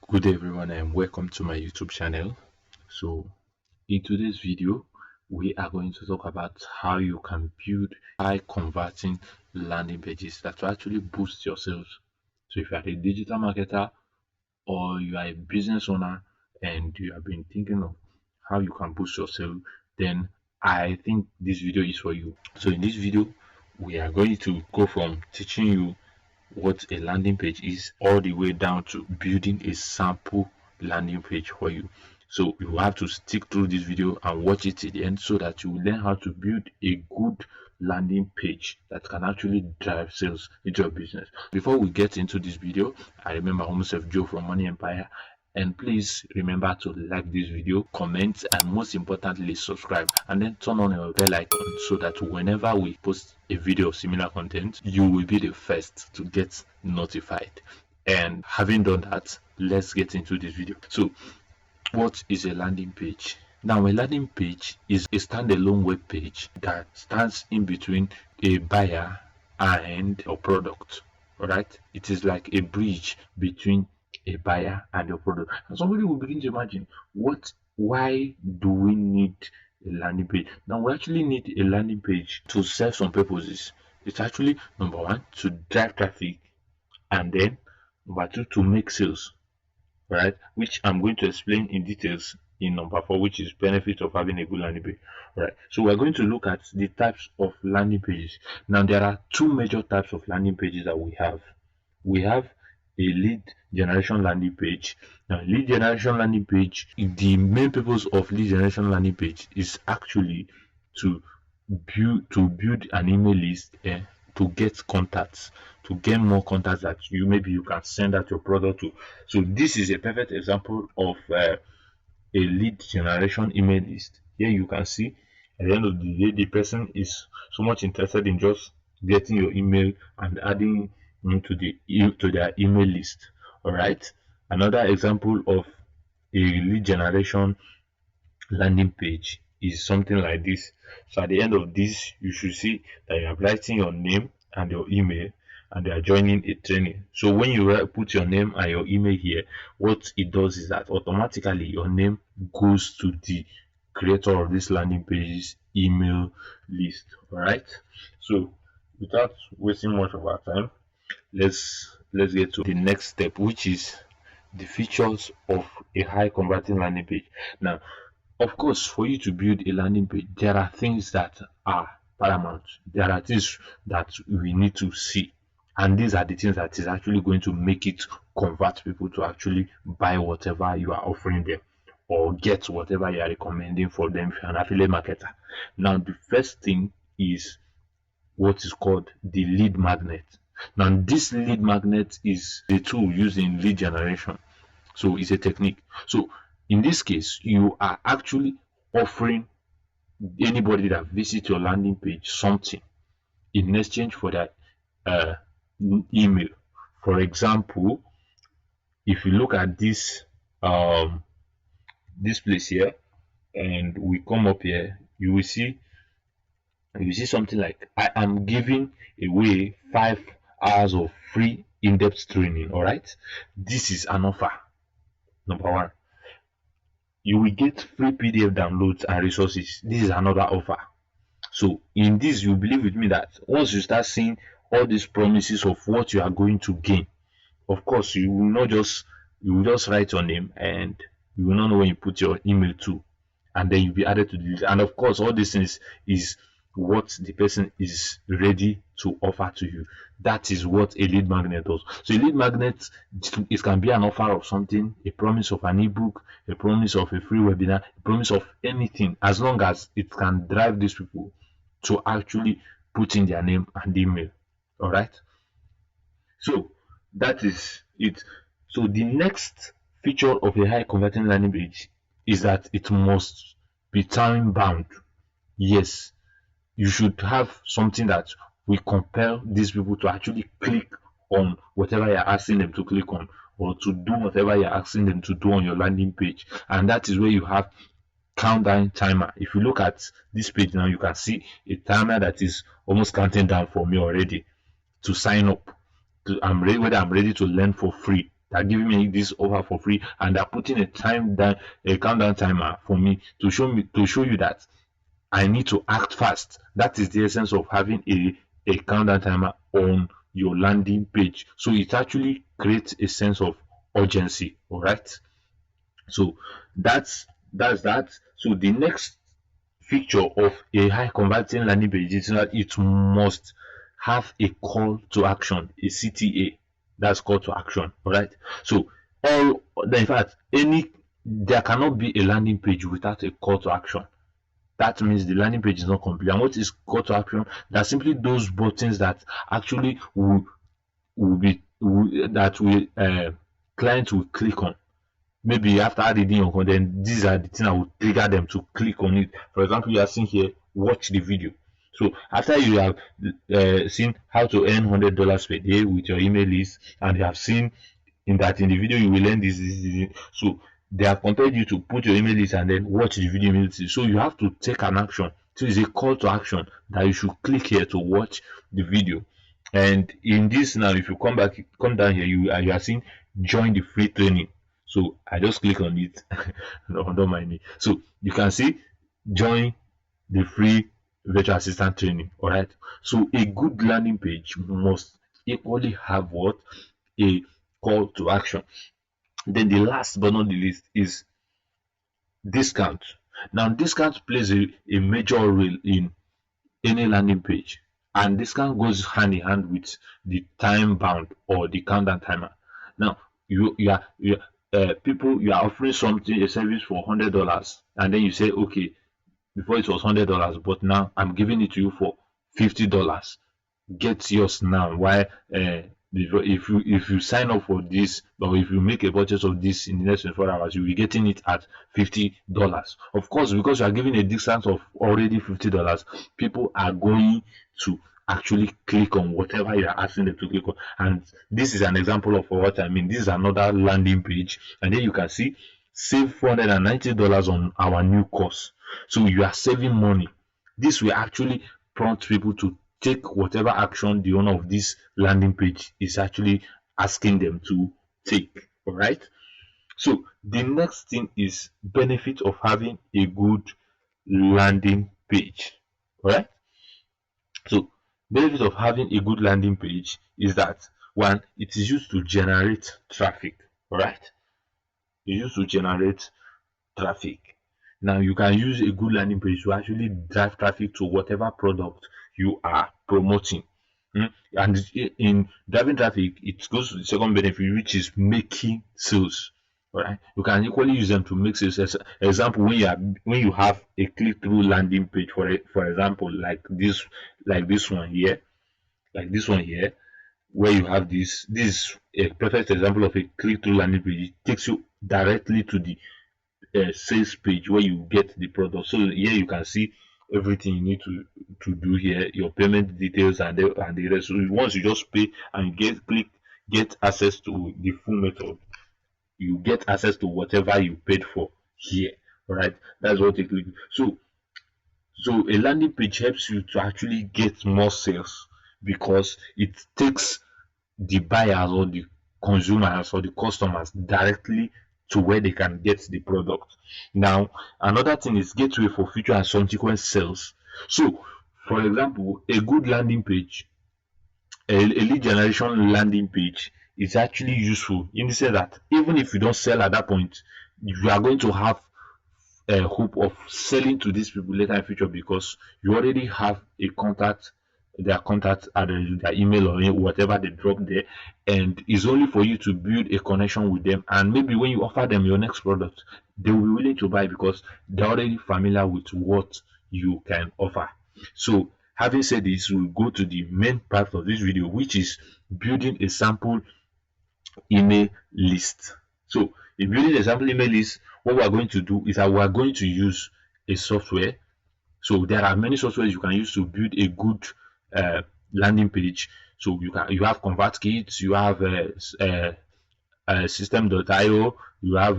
Good day everyone and welcome to my YouTube channel. So in today's video we are going to talk about how you can build high converting landing pages that will actually boost your sales. So if you are a digital marketer or you are a business owner and you have been thinking of how you can boost your sales, then I think this video is for you. So in this video we are going to go from teaching you what a landing page is all the way down to building a sample landing page for you. So you have to stick through this video and watch it to the end so that you will learn how to build a good landing page that can actually drive sales into your business. Before we get into this video, I remember myself, Joe from Money Empire, and please remember to like this video, comment, and most importantly subscribe, and then turn on your bell icon so that whenever we post a video of similar content, you will be the first to get notified. And having done that, let's get into this video. So what is a landing page? Now, a landing page is a standalone web page that stands in between a buyer and a product. All right, it is like a bridge between a buyer and your product. And somebody will begin to imagine, why do we need a landing page? Now, we actually need a landing page to serve some purposes. It's actually, number one, to drive traffic, and then number two, to make sales, right? Which I'm going to explain in details in number 4, which is benefits of having a good landing page. Right, so we're going to look at the types of landing pages. Now, there are two major types of landing pages that we have. We have a lead generation landing page. Now, lead generation landing page, the main purpose of lead generation landing page is actually to build an email list to get contacts, to get more contacts that you can send out your product to. So this is a perfect example of a lead generation email list. Here you can see at the end of the day, the person is so much interested in just getting your email and adding to their email list. All right, another example of a lead generation landing page is something like this. So at the end of this, you should see that you are writing your name and your email, and they are joining a training. So when you put your name and your email here, what it does is that automatically your name goes to the creator of this landing page's email list. All right, so without wasting much of our time, let's get to the next step, which is the features of a high converting landing page. Now, of course, for you to build a landing page, there are things that are paramount. There are things that we need to see, and these are the things that is actually going to make it convert people to actually buy whatever you are offering them or get whatever you are recommending for them if you're an affiliate marketer. Now, the first thing is what is called the lead magnet. Now, this lead magnet is the tool used in lead generation. So it's a technique. So in this case, you are actually offering anybody that visits your landing page something in exchange for that email. For example, if you look at this this place here, and we come up here, you will see something like, I am giving away 5 hours of free in-depth training. All right, this is an offer. Number one, you will get free PDF downloads and resources. This is another offer. So in this, you believe with me that once you start seeing all these promises of what you are going to gain, of course you will just write your name, and you will not know when you put your email to, and then you'll be added to the list. And of course, all these things is what the person is ready to offer to you. That is what a lead magnet does. So a lead magnet, it can be an offer of something, a promise of an ebook, a promise of a free webinar, a promise of anything, as long as it can drive these people to actually put in their name and email. All right, so that is it. So the next feature of a high converting landing page is that it must be time bound. Yes, you should have something that will compel these people to actually click on whatever you're asking them to click on, or to do whatever you're asking them to do on your landing page. And that is where you have countdown timer. If you look at this page now, you can see a timer that is almost counting down for me already to sign up. I'm ready to learn for free. They're giving me this offer for free, and they're putting a countdown timer for me to show you that I need to act fast. That is the essence of having a countdown timer on your landing page. So it actually creates a sense of urgency. All right. So that's that. So the next feature of a high converting landing page is that it must have a call to action, a CTA. That's call to action. All right. So in fact, there cannot be a landing page without a call to action. That means the landing page is not complete. And what is call to action? They're simply those buttons that actually clients will click on. Maybe after reading your content, these are the things that will trigger them to click on it. For example, you are seeing here, watch the video. So after you have seen how to earn $100 per day with your email list, and you have seen in the video you will learn this. So they have compelled you to put your email list and then watch the video immediately. So you have to take an action. So it's a call to action that you should click here to watch the video. And in this now, if you come down here, you are seeing join the free training. So I just click on it. No, don't mind me. So you can see join the free virtual assistant training. All right. So a good landing page must equally have what? A call to action. Then the last but not the least is discount. Now discount plays a major role in any landing page, and discount goes hand in hand with the time bound or the countdown timer. Now you are offering something, a service for $100, and then you say, okay, before it was $100, but now I'm giving it to you for $50. Get yours now. Why? If you sign up for this, or if you make a purchase of this in the next 24 hours, you'll be getting it at $50. Of course, because you are giving a discount of already $50, people are going to actually click on whatever you are asking them to click on. And this is an example of what I mean. This is another landing page, and then you can see save $490 on our new course. So you are saving money. This will actually prompt people to take whatever action the owner of this landing page is actually asking them to take. All right. So the next thing is benefit of having a good landing page. All right. So benefit of having a good landing page is that, one, it is used to generate traffic. All right. It's used to generate traffic. Now you can use a good landing page to actually drive traffic to whatever product you are promoting. And in driving traffic, it goes to the second benefit, which is making sales. All right, you can equally use them to make sales. As example, when you have a click-through landing page, for example, like this one here, where you have this is a perfect example of a click-through landing page. It takes you directly to the sales page where you get the product. So here you can see everything you need to do here, your payment details and the rest. So once you just pay and get access to the full method, you get access to whatever you paid for here. All right, that's what it will do. So a landing page helps you to actually get more sales because it takes the buyers or the consumers or the customers directly to where they can get the product. Now, another thing is gateway for future and subsequent sales. So, for example, a good landing page, a lead generation landing page is actually useful in the sense that even if you don't sell at that point, you are going to have a hope of selling to these people later in future because you already have their contact address, their email or whatever they drop there, and it's only for you to build a connection with them. And maybe when you offer them your next product, they will be willing to buy because they're already familiar with what you can offer. So having said this, we'll go to the main part of this video, which is building a sample email list. So in building a sample email list, what we're going to do is that we're going to use a software. So there are many softwares you can use to build a good landing page. So you have ConvertKit, you have System.io, you have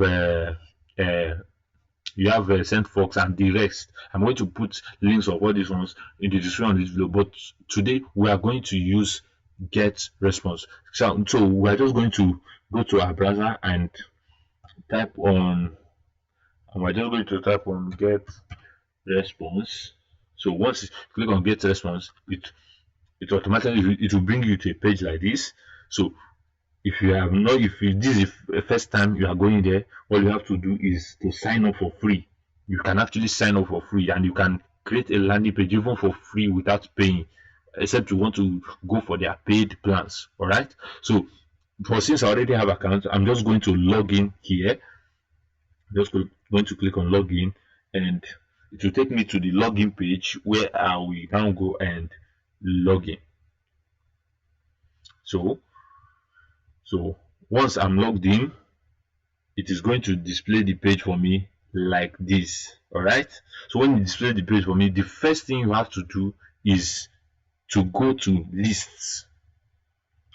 SendFox and the rest. I'm going to put links of all these ones in the description of this video, but today we are going to use GetResponse. So we are just going to go to our browser and type on, and we're just going to type on get response. So once you click on get response, it automatically it will bring you to a page like this. So if you have not, if you, this is the first time you are going there, all you have to do is to sign up for free. You can actually sign up for free, and you can create a landing page even for free without paying, except you want to go for their paid plans. All right. So for since I already have account, I'm just going to log in here. Just going to click on login, and it will take me to the login page where I will now go and log in. So once I'm logged in, it is going to display the page for me like this. All right. So when you display the page for me, the first thing you have to do is to go to lists.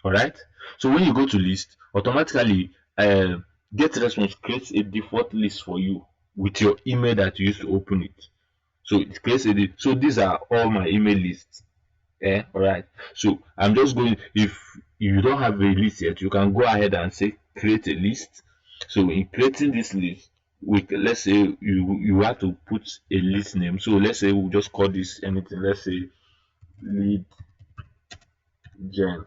All right. So when you go to list, automatically GetResponse creates a default list for you with your email that you used to open it. So it creates a, so these are all my email lists. All right. So I'm just going, if you don't have a list yet, you can go ahead and say create a list. So in creating this list, let's say you have to put a list name. So let's say we'll just call this anything. Let's say lead gen.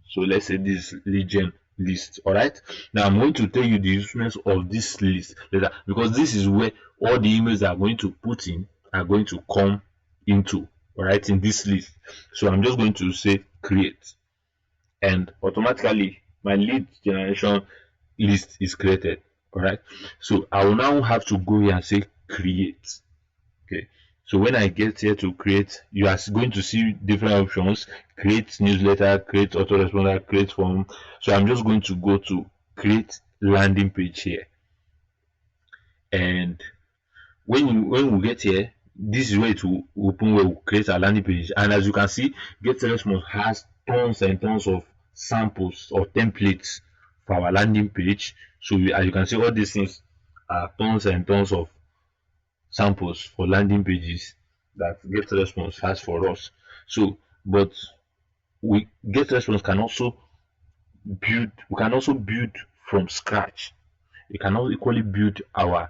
So let's say this lead gen list. All right. Now I'm going to tell you the usefulness of this list later, because this is where all the emails that are going to put in are going to come into. All right, in this list. So I'm just going to say create, and automatically my lead generation list is created. All right. So I will now have to go here and say create. Okay. So when I get here to create, you are going to see different options: create newsletter, create autoresponder, create form. So I'm just going to go to create landing page here, and when we get here, this is where it will open, where we create a landing page. And as you can see, GetResponse has tons and tons of samples or templates for our landing page. So as you can see, all these things are tons and tons of samples for landing pages that GetResponse has for us. So but GetResponse can also build, we can also build from scratch. We can also equally build our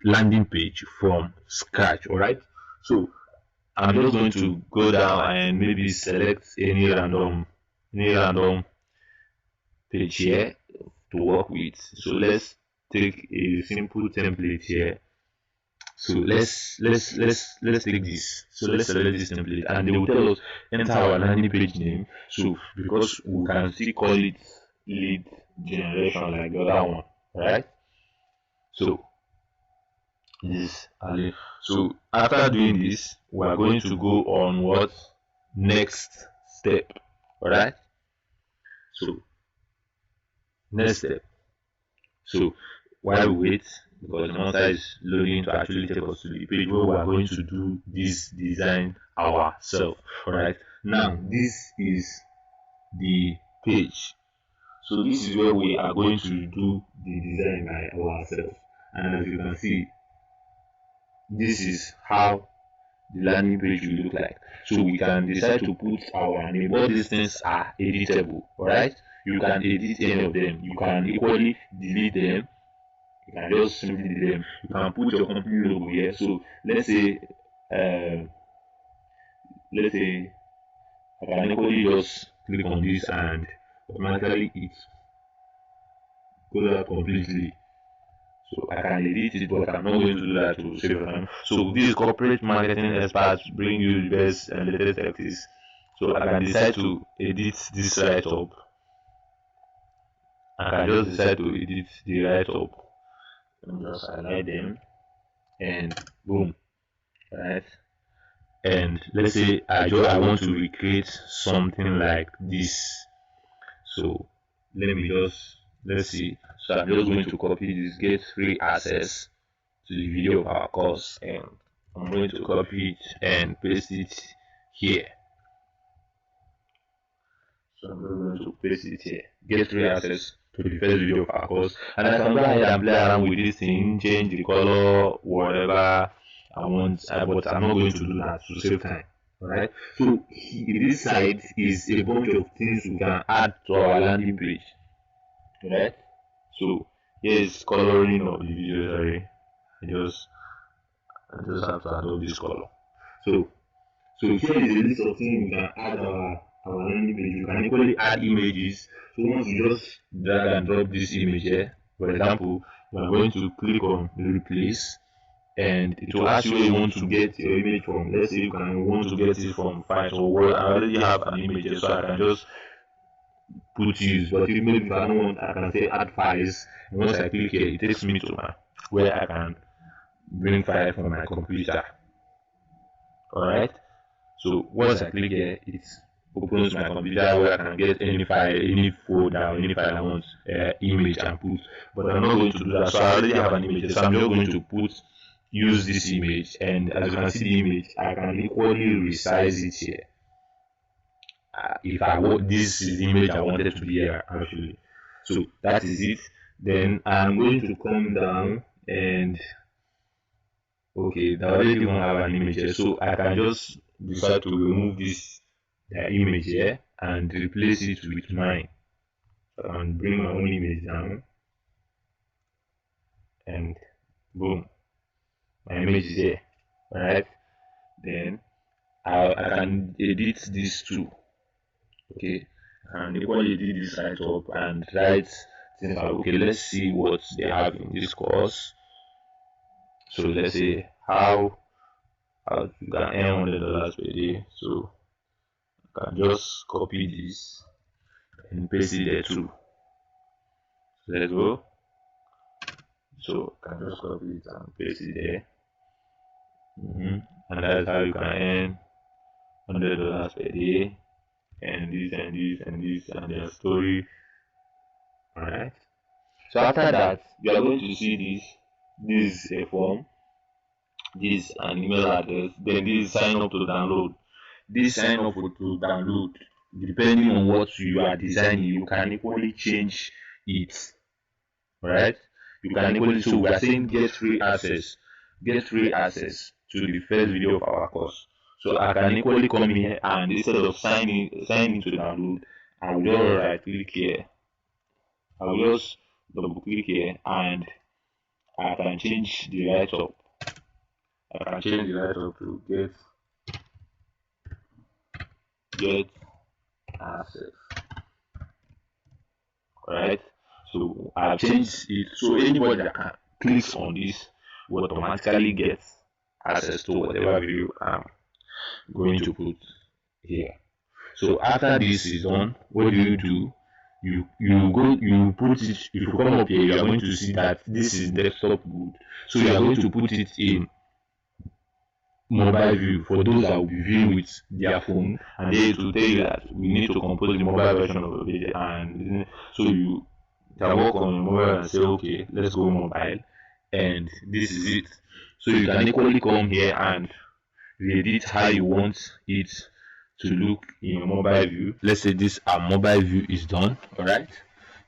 landing page from scratch. All right. So I'm just going to go down and maybe select any random page here to work with. So let's take a simple template here. So let's take this. So let's select this template, and they will tell us enter our landing page name. So because we can still call it lead generation like the other one, right? So this, so after doing this, we are going to go on what next step. All right. So next step. So while we wait, because the monster is loading to actually take us to the page where we are going to do this design ourselves. All right. Now this is the page. So this is where we are going to do the design by ourselves. And as you can see, this is how the landing page will look like. So we can decide to put our name. All these things are editable. All right. You can edit any of them. You can equally delete them. You can just simply delete them. You can put your company logo here. So let's say I can equally just click on this, and automatically it goes out completely. So I can edit it, but I'm not going to do that to save time. So these corporate marketing experts bring you the best and latest tactics. So I can decide to edit this right up. I can just decide to edit the right up. And just highlight them, and boom. Right. And let's say I want to recreate something like this. So let's see. So I'm just going to copy this, get free access to the video of our course, and I'm going to copy it and paste it here. So I'm going to paste it here. Get free access to the first video of our course, and I can go ahead and play around with this thing, change the color, whatever I want, but I'm not going to do that to save time. Alright, so this side is a bunch of things we can add to our landing page. Alright, so here is coloring of the video. Sorry, I just have to add all this color. So here is a list of things we can add our landing page. You can equally add images. So once you just drag and drop this image here, for example, you are going to click on replace, and it will ask you where you want to get your image from. Let's say you want to get it from files, or well, I already have an image here, so I can just put use. But if maybe if I don't want, I can say add files. And once I click here, it takes me to where I can bring file from my computer. Alright, so once I click here, it opens my computer where I can get any file, any folder, or any file I want, image, and put. But I'm not going to do that, so I already have an image, so I'm just going to use this image, and as you can see the image, I can equally resize it here. If I want, this is the image I wanted to be here actually. So that is it. Then I'm going to come down, and okay, I already don't have an image here, so I can just decide to remove this image here and replace it with mine. So I can bring my own image down, and boom, my image is there. Alright, then I can edit this too. Okay, and equally edit this right up and write things like, okay, let's see what they have in this course. So let's say how you can earn $100 per day. So I can just copy this and paste it there too. So let's go. So I can just copy it and paste it there. And that's how you can earn $100 per day, and this and this and this and their story. Alright, so after that, you are going to see this is a form, this is an email address, then this is sign up to download. This sign up to download, depending on what you are designing, you can equally change it. Right, you can equally, so we are saying get free access to the first video of our course. So I can equally come here, and instead of signing to download, I will just right click here. I will just double click here, and I can change the right up. I can change the right up to get access. Alright, so I've changed it, so anybody that clicks on this will automatically get access to whatever video I'm going to put here. So after this is done, what do? You put it, if you come up here, you are going to see that this is desktop mode. So you are going to put it in mobile view for those that will be viewing with their phone, and they to tell you that we need to compose the mobile version of the video, and so you can work on your mobile and say, okay, let's go mobile, and this is it. So you can equally come here and edit how you want it to look in your mobile view. Let's say this mobile view is done. All right,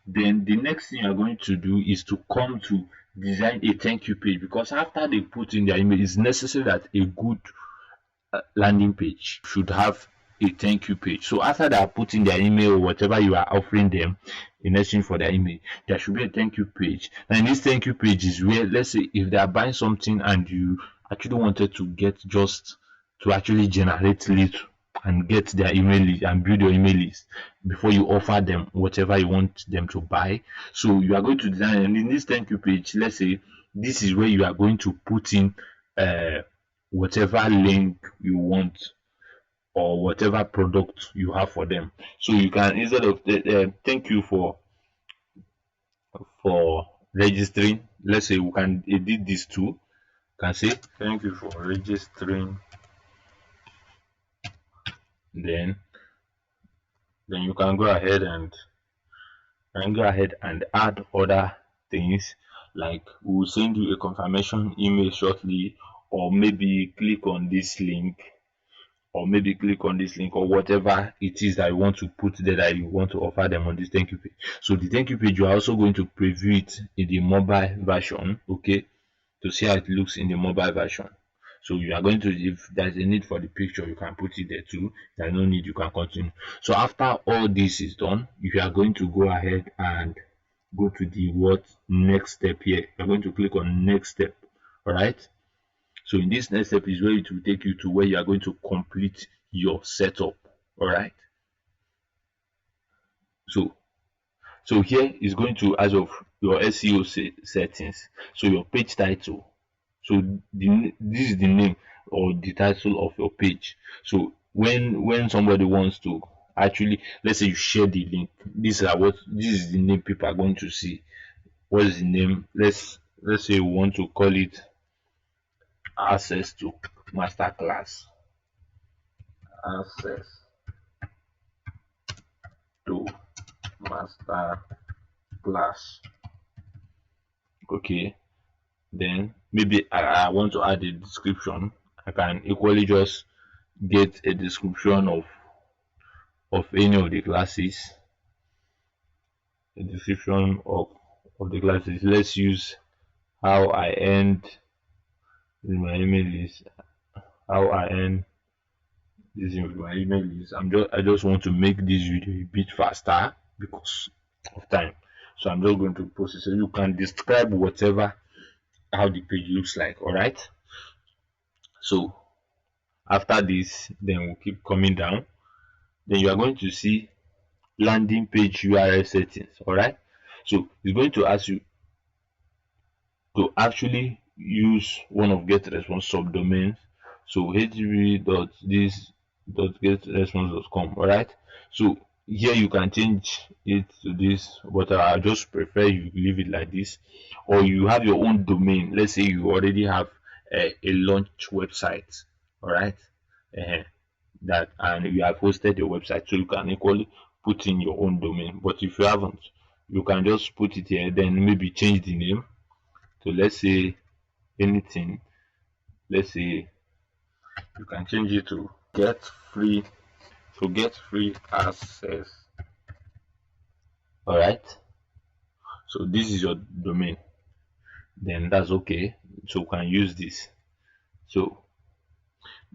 then the next thing you're going to do is to come to design a thank you page, because after they put in their email, it's necessary that a good landing page should have a thank you page. So after they are putting their email or whatever you are offering them in exchange for their email, there should be a thank you page. And this thank you page is where, let's say if they are buying something and you actually wanted to get just to actually generate leads and get their email list and build your email list before you offer them whatever you want them to buy. So you are going to design, and in this thank you page, let's say this is where you are going to put in whatever link you want or whatever product you have for them. So you can, instead of thank you for registering, let's say we can edit this too. You can say thank you for registering, then you can go ahead and add other things, like we will send you a confirmation email shortly, or maybe click on this link, or whatever it is that you want to put there that you want to offer them on this thank you page. So the thank you page, you are also going to preview it in the mobile version, okay, to see how it looks in the mobile version. So you are going to, if there's a need for the picture, you can put it there too. If there's no need, you can continue. So after all this is done, you are going to go ahead and go to the what next step here. You're going to click on next step. All right. So in this next step is where it will take you to where you are going to complete your setup. All right. So here is going to, as of your SEO settings. So your page title. So this is the name or the title of your page. So when somebody wants to actually, let's say you share the link, this is the name people are going to see. What is the name? Let's say we want to call it access to masterclass. Access to masterclass. Okay. Then maybe I want to add a description. I can equally just get a description of any of the classes. A description of the classes. Let's use how I end in my email list. How I end this in my email list. I just want to make this video a bit faster because of time. So I'm just going to post it. So you can describe whatever how the page looks like. All right. So after this, then we'll keep coming down. Then you are going to see landing page URL settings. All right. So it's going to ask you to actually use one of GetResponse subdomains. So http://getresponse.com. All right. So here you can change it to this, but I just prefer you leave it like this, or you have your own domain. Let's say you already have a launch website. All right. That, and you have hosted your website, so you can equally put in your own domain. But if you haven't, you can just put it here, then maybe change the name. So let's say anything. Let's say you can change it to get free. So get free access. All right. So this is your domain. Then that's okay. So we can use this. So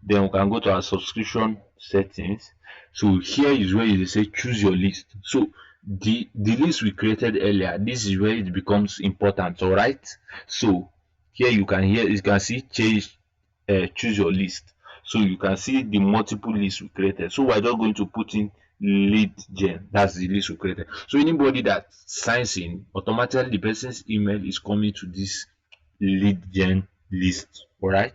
then we can go to our subscription settings. So here is where you say choose your list. So the list we created earlier, this is where it becomes important. All right. So here you can see change, choose your list. So you can see the multiple lists we created. So we're just going to put in lead gen. That's the list we created. So anybody that signs in, automatically the person's email is coming to this lead gen list. All right.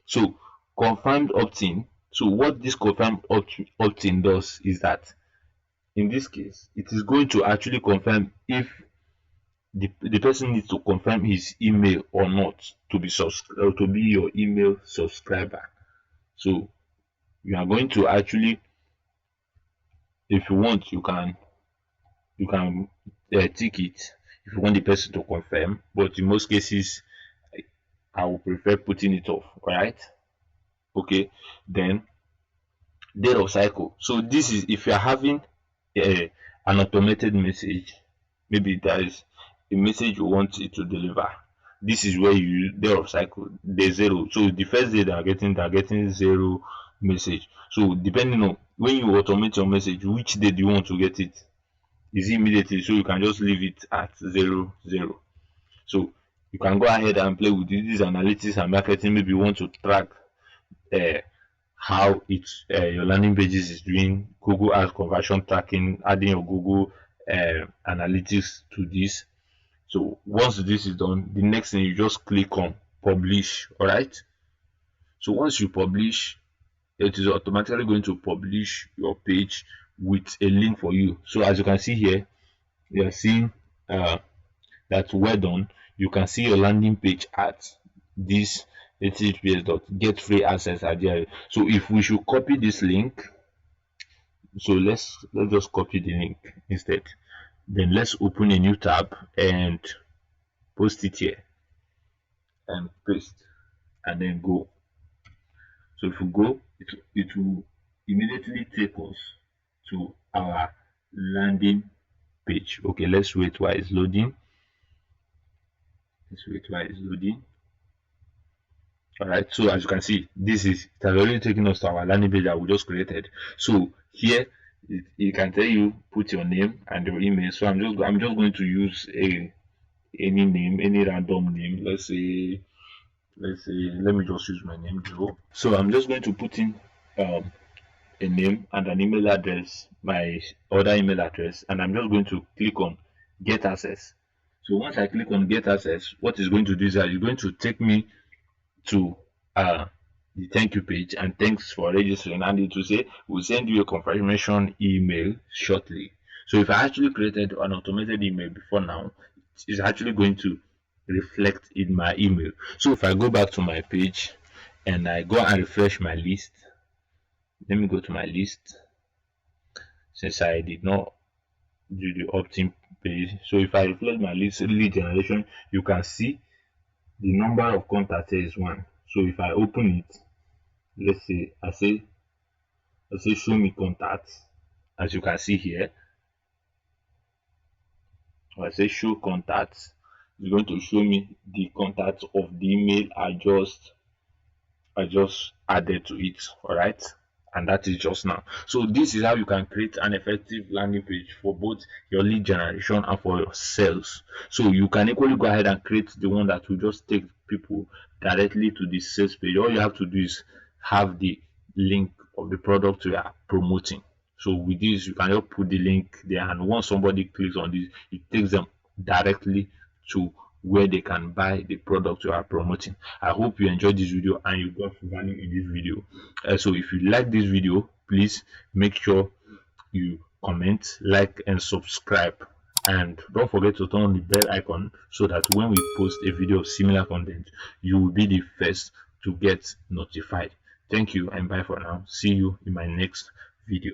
So confirmed opt-in. So what this confirmed opt-in does is that in this case, it is going to actually confirm if the person needs to confirm his email or not to be your email subscriber. So you are going to actually, if you want, you can tick it if you want the person to confirm, but in most cases I will prefer putting it off. All right. Okay. Then date of cycle. So this is if you are having an automated message, maybe there is a message you want it to deliver. This is where you date of cycle, day 0. So the first day they are getting 0 message. So depending on when you automate your message, which day do you want to get it? Is it immediately? So you can just leave it at 0, 0. So you can go ahead and play with these analytics and marketing. Maybe you want to track how your landing pages is doing, Google Ads conversion tracking, adding your Google analytics to this. So once this is done, the next thing you just click on publish. All right. So once you publish, it is automatically going to publish your page with a link for you. So as you can see here, you are seeing that well done. You can see your landing page at this https://getfreeaccess@gmail. So if we should copy this link, so let's just copy the link instead. Then let's open a new tab and post it here and paste and then go. So if we go, it will immediately take us to our landing page. Okay, let's wait while it's loading. All right, so as you can see, this is it has already taken us to our landing page that we just created. So here it can tell you put your name and your email. So I'm just going to use any name, any random name. Let's say let me just use my name, Joe. So I'm just going to put in um a name and an email address, my other email address, and I'm just going to click on get access. So once I click on get access, what is going to do is that it's going to take me to uh the thank you page, and thanks for registering, and it will say we'll send you a confirmation email shortly. So if I actually created an automated email before now, it's actually going to reflect in my email. So if I go back to my page and I go and refresh my list, let me go to my list since I did not do the opt-in page. So if I refresh my list lead generation, you can see the number of contacts is one. So if I open it, let's say I say show me contacts. As you can see here, I say show contacts, it's going to show me the contacts of the email I just added to it. All right, and that is just now. So this is how you can create an effective landing page for both your lead generation and for your sales. So you can equally go ahead and create the one that will just take people directly to the sales page. All you have to do is have the link of the product you are promoting. So with this, you can just put the link there, and once somebody clicks on this, it takes them directly to where they can buy the product you are promoting. I hope you enjoyed this video and you got value in this video. So if you like this video, please make sure you comment, like, and subscribe. And don't forget to turn on the bell icon so that when we post a video of similar content, you will be the first to get notified. Thank you and bye for now. See you in my next video.